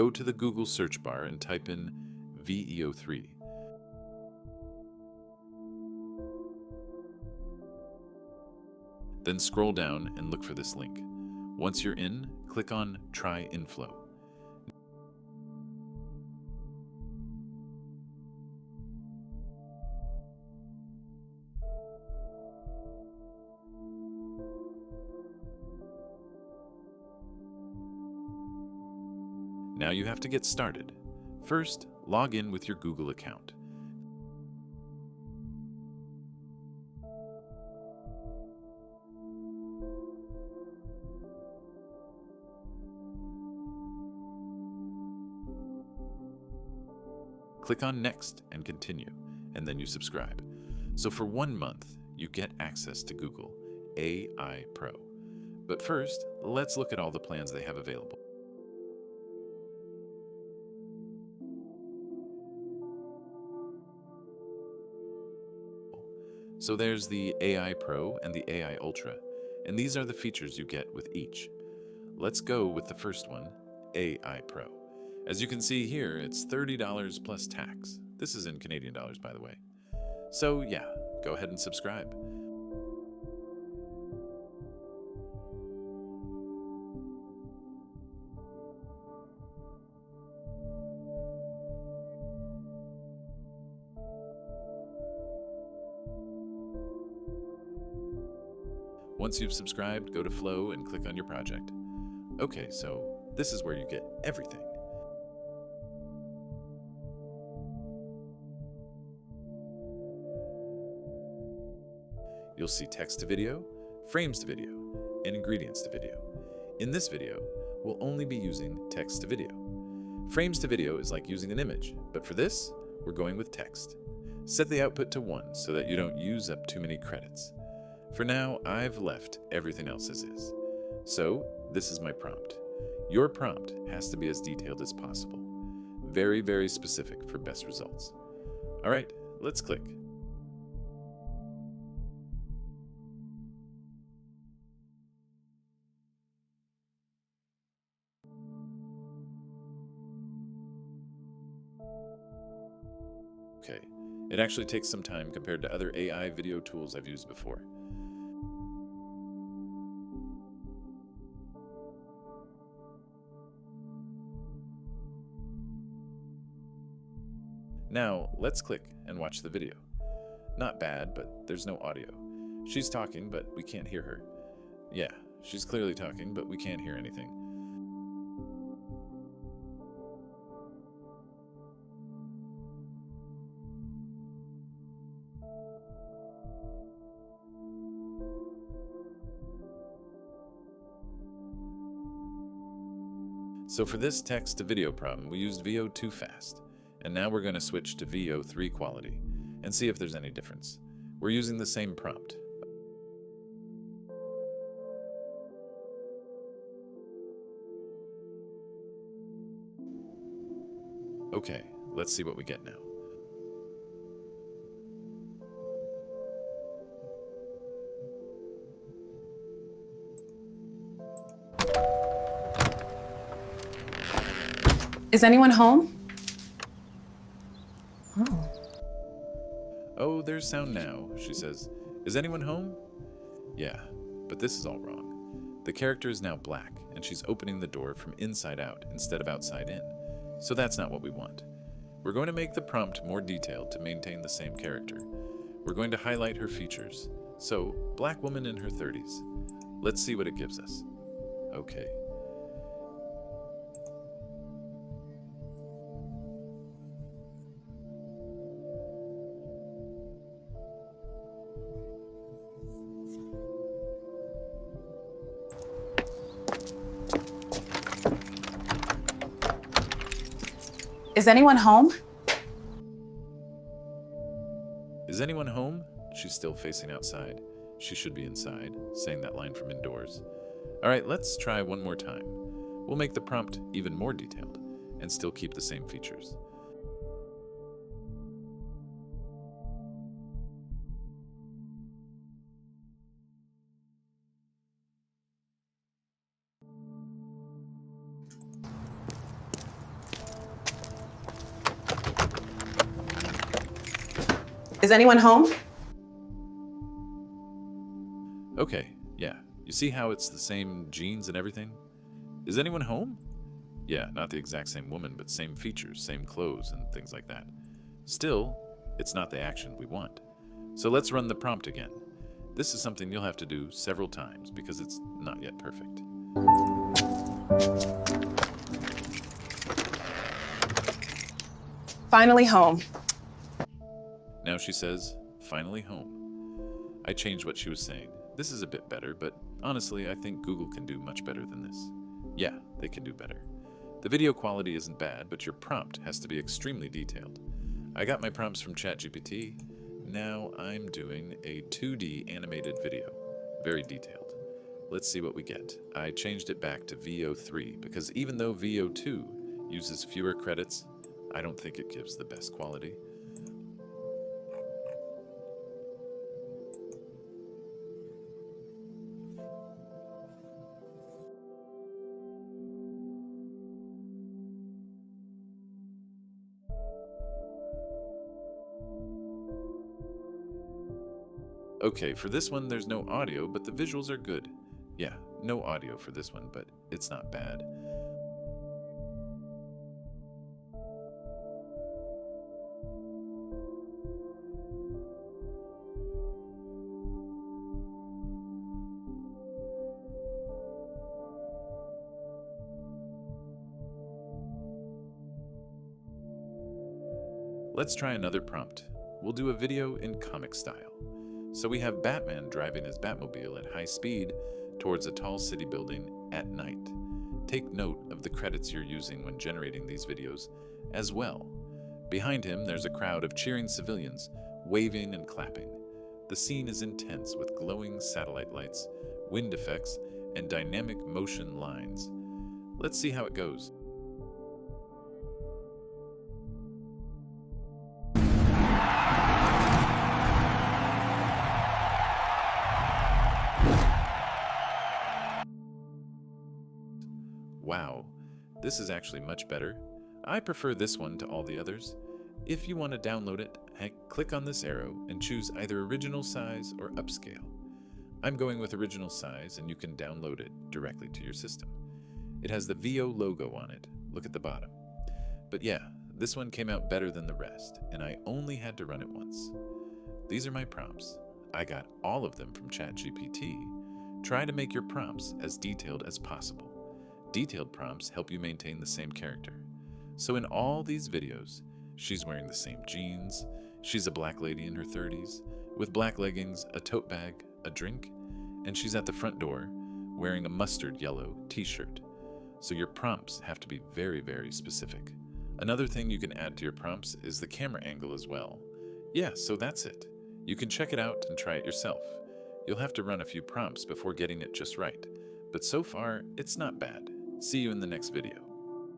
go to the Google search bar and type in VEO3. Then scroll down and look for this link. Once you're in, click on Try Inflow. Now you have to get started. First, log in with your Google account. Click on Next and Continue, and then you subscribe. So for 1 month, you get access to Google AI Pro. But first, let's look at all the plans they have available. So there's the AI Pro and the AI Ultra, and these are the features you get with each. Let's go with the first one, AI Pro. As you can see here, it's $30 plus tax. This is in Canadian dollars, by the way. So yeah, go ahead and subscribe. Once you've subscribed, go to Flow and click on your project. Okay, so this is where you get everything. You'll see text to video, frames to video, and ingredients to video. In this video, we'll only be using text to video. Frames to video is like using an image, but for this, we're going with text. Set the output to 1 so that you don't use up too many credits. For now, I've left everything else as is. So, this is my prompt. Your prompt has to be as detailed as possible. Very, very specific for best results. All right, let's click. Okay, it actually takes some time compared to other AI video tools I've used before. Now, let's click and watch the video. Not bad, but there's no audio. She's talking, but we can't hear her. Yeah, she's clearly talking, but we can't hear anything. So for this text to video problem, we used VEO2 Fast. And now we're going to switch to VEO3 Quality and see if there's any difference. We're using the same prompt. Okay, let's see what we get now. Is anyone home? Oh, there's sound now, she says. Is anyone home? Yeah, but this is all wrong. The character is now black, and she's opening the door from inside out instead of outside in. So that's not what we want. We're going to make the prompt more detailed to maintain the same character. We're going to highlight her features. So, black woman in her 30s. Let's see what it gives us. Okay. Is anyone home? Is anyone home? She's still facing outside. She should be inside, saying that line from indoors. All right, let's try one more time. We'll make the prompt even more detailed and still keep the same features. Is anyone home? Okay, yeah. You see how it's the same jeans and everything? Is anyone home? Yeah, not the exact same woman, but same features, same clothes, and things like that. Still, it's not the action we want. So let's run the prompt again. This is something you'll have to do several times because it's not yet perfect. Finally home. Now she says, finally home. I changed what she was saying. This is a bit better, but honestly, I think Google can do much better than this. Yeah, they can do better. The video quality isn't bad, but your prompt has to be extremely detailed. I got my prompts from ChatGPT. Now I'm doing a 2D animated video. Very detailed. Let's see what we get. I changed it back to VEO3 because even though VEO2 uses fewer credits, I don't think it gives the best quality. Okay, for this one, there's no audio, but the visuals are good. Yeah, no audio for this one, but it's not bad. Let's try another prompt. We'll do a video in comic style. So we have Batman driving his Batmobile at high speed towards a tall city building at night. Take note of the credits you're using when generating these videos as well. Behind him, there's a crowd of cheering civilians, waving and clapping. The scene is intense with glowing satellite lights, wind effects, and dynamic motion lines. Let's see how it goes. Wow, this is actually much better. I prefer this one to all the others. If you want to download it, click on this arrow and choose either original size or upscale. I'm going with original size and you can download it directly to your system. It has the VEO logo on it, look at the bottom. But yeah, this one came out better than the rest and I only had to run it once. These are my prompts. I got all of them from ChatGPT. Try to make your prompts as detailed as possible. Detailed prompts help you maintain the same character. So in all these videos, she's wearing the same jeans, she's a black lady in her 30s, with black leggings, a tote bag, a drink, and she's at the front door wearing a mustard yellow t-shirt. So your prompts have to be very, very specific. Another thing you can add to your prompts is the camera angle as well. Yeah, so that's it. You can check it out and try it yourself. You'll have to run a few prompts before getting it just right, but so far, it's not bad. See you in the next video.